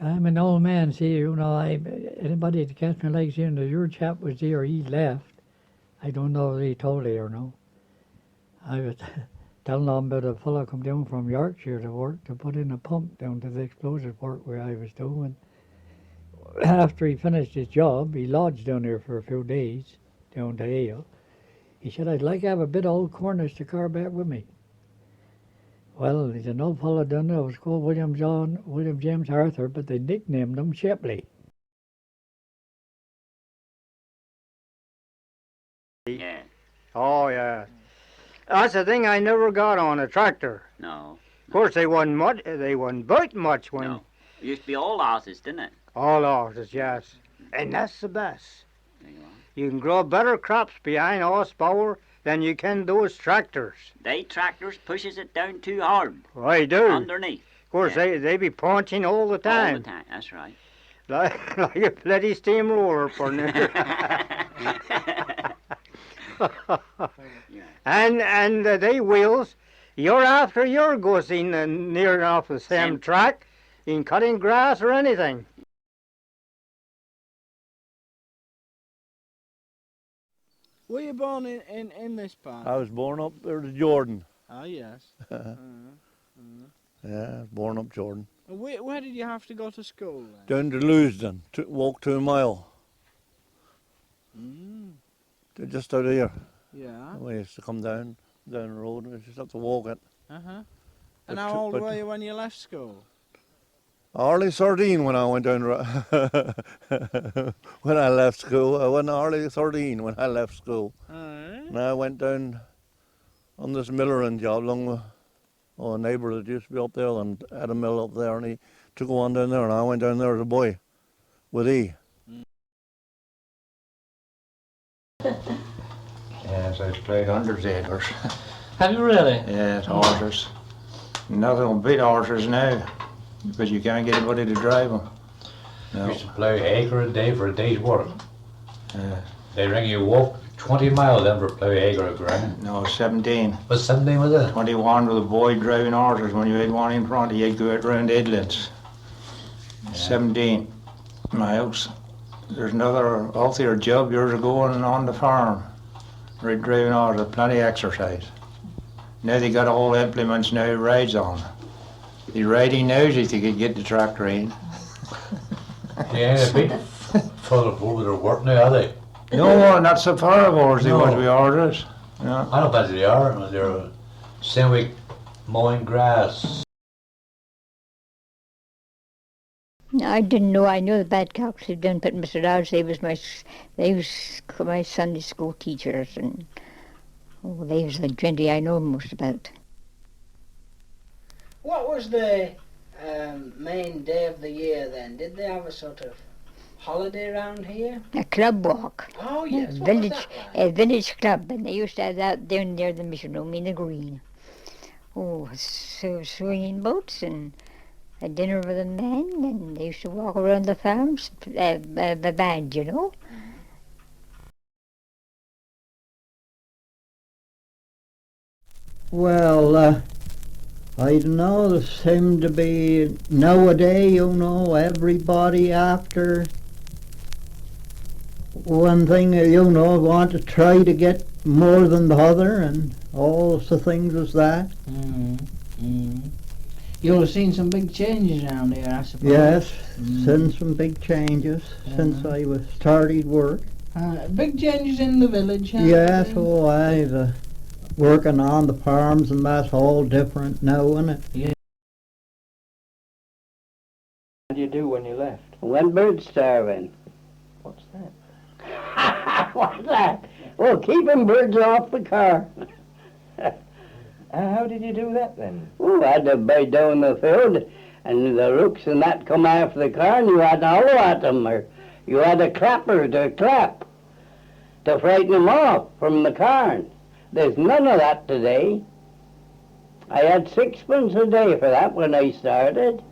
I'm an old man, see, anybody that catch my legs here, your chap was here, he left. I don't know if he told you or no. I was telling them about a fellow come down from Yorkshire to work to put in a pump down to the explosive work where I was doing. After he finished his job, he lodged down there for a few days, down to Hale. He said, I'd like to have a bit of old Cornish to carry back with me. Well, he's an old fellow down there. It was called William James Arthur, but they nicknamed him Shepley. Yeah. Oh, yeah. That's the thing I never got on a tractor. No. Of course, they wasn't built much when... No. It used to be all horses, didn't it? All horses, yes. And that's the best. There you are. You can grow better crops behind horsepower than you can those tractors. They tractors pushes it down too hard. They do. Underneath. Of course, Yeah. they be punching all the time. All the time, that's right. Like a bloody steamroller for near. And they wheels, you're after your goes in near enough the same track in cutting grass or anything. Were you born in this part? I was born up there to Jordan. Ah, yes. Yeah, I was born up Jordan. Where did you have to go to school then? Down to Lewisden, walk 2 mile. Mm. Just out here. Yeah. We used to come down the road and we just have to walk it. Uh-huh. And how old were you when you left school? Hardly 13 when I went down. When I left school, I wasn't hardly 13 when I left school. And I went down on this millering job along with a neighbour that used to be up there and had a mill up there, and he took one down there, and I went down there as a boy with he. Yes, I've played hundreds of acres. Have you really? Yes, horses. Nothing will beat horses now, because you can't get anybody to drive them. No. Used to plough acre a day for a day's work. Yeah. They ring you walk 20 miles then for plough acre of ground. No, 17. What's 17 was it? 21 with a boy driving horses. When you had one in front, you'd go out round Edlands. Yeah. 17 miles. There's another healthier job years ago on the farm. Right, driving horses, plenty of exercise. Now they got all implements now rides on. The riding knows if you could get the tractor in. Yeah, a big full of people that are working now, are they? No, not so far of ours, they No. want to be horses. No. I don't bet they are. They're same week mowing grass. I didn't know. I knew the Badcocks had done, but Mr. Dodge, they was my Sunday school teachers, and they was the gentry I know most about. What was the main day of the year then? Did they have a sort of holiday around here? A club walk. Oh yes, what village, was that like? a village club, and they used to have that down near the mission room in the green. Oh, so swinging boats and a dinner with the men, and they used to walk around the farms, the band, you know. Well, I don't know, there seemed to be nowadays, everybody after one thing, want to try to get more than the other, and all the things as that. You'll have seen some big changes around here, I suppose. Yes, seen some big changes since I was started work. Big changes in the village, huh? Yes, I've working on the farms, and that's all different now, isn't it? Yeah. What did you do when you left? Went bird starving. What's that? What's that? Well, keeping birds off the car. How did you do that then? Oh, I had to bide down the field, and the rooks and that come after the car, and you had to hollow at them, or you had a clapper to clap to frighten them off from the car. There's none of that today. I had 6 a day for that when I started.